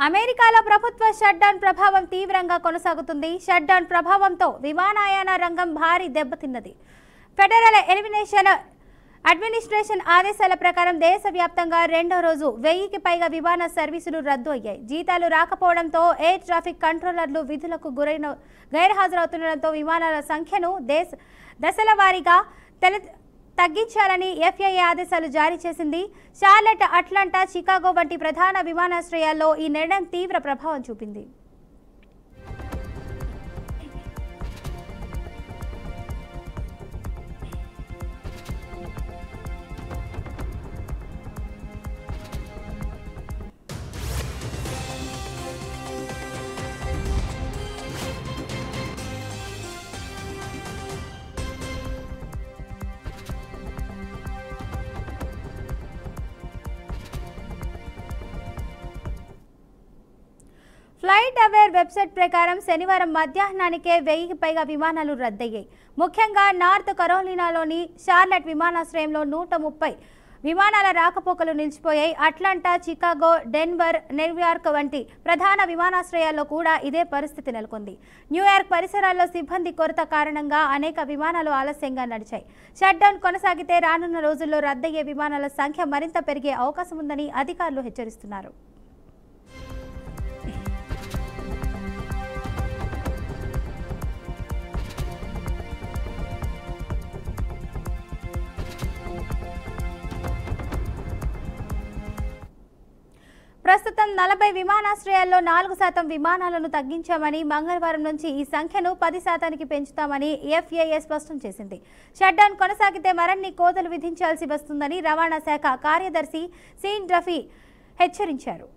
అమెరికాలో ప్రభుత్వ షట్డౌన్ ప్రభావం తీవ్రంగా కొనసాగుతుంది. షట్డౌన్ ప్రభావంతో విమానయాన రంగం భారీ దెబ్బతిన్నది. ఫెడరల్ ఏవియేషన్ అడ్మినిస్ట్రేషన్ ఆదేశాల ప్రకారం దేశవ్యాప్తంగా రెండో రోజు 1000కి పైగా విమాన సర్వీసులు రద్దు అయ్యాయి. జీతాలు రాకపోవడంతో ఎయిర్ ట్రాఫిక్ కంట్రోలర్లు విధులకు గైర్హాజరవుతుండటంతో విమానాల సంఖ్యను దశల వారీగా తగ్గించాలని FAA ఆదేశాలు జారీ చేసింది. షార్లెట్, అట్లాంటా, చికాగో వంటి ప్రధాన విమానాశ్రయాల్లో ఈ నిర్ణయం తీవ్ర ప్రభావం చూపింది. ఫ్లైట్ అవేర్ వెబ్సైట్ ప్రకారం శనివారం మధ్యాహ్నానికే 1000కి పైగా విమానాలు రద్దయ్యాయి. ముఖ్యంగా నార్త్ కరోలినాలోని షార్లెట్ విమానాశ్రయంలో 130 విమానాల రాకపోకలు నిలిచిపోయాయి. అట్లాంటా, చికాగో, డెన్వర్, న్యూయార్క్ వంటి ప్రధాన విమానాశ్రయాల్లో కూడా ఇదే పరిస్థితి నెలకొంది. న్యూయార్క్ పరిసరాల్లో సిబ్బంది కొరత కారణంగా అనేక విమానాలు ఆలస్యంగా నడిచాయి. షట్డౌన్ కొనసాగితే రానున్న రోజుల్లో రద్దయ్యే విమానాల సంఖ్య మరింత పెరిగే అవకాశం ఉందని అధికారులు హెచ్చరిస్తున్నారు. ప్రస్తుతం 40 విమానాశ్రయాల్లో 4% విమానాలను తగ్గించామని, మంగళవారం నుంచి ఈ సంఖ్యను 10%కి పెంచుతామని FAA స్పష్టం చేసింది. షట్డౌన్ కొనసాగితే మరిన్ని కోతలు విధించాల్సి వస్తుందని రవాణా శాఖ కార్యదర్శి సీన్ రఫీ హెచ్చరించారు.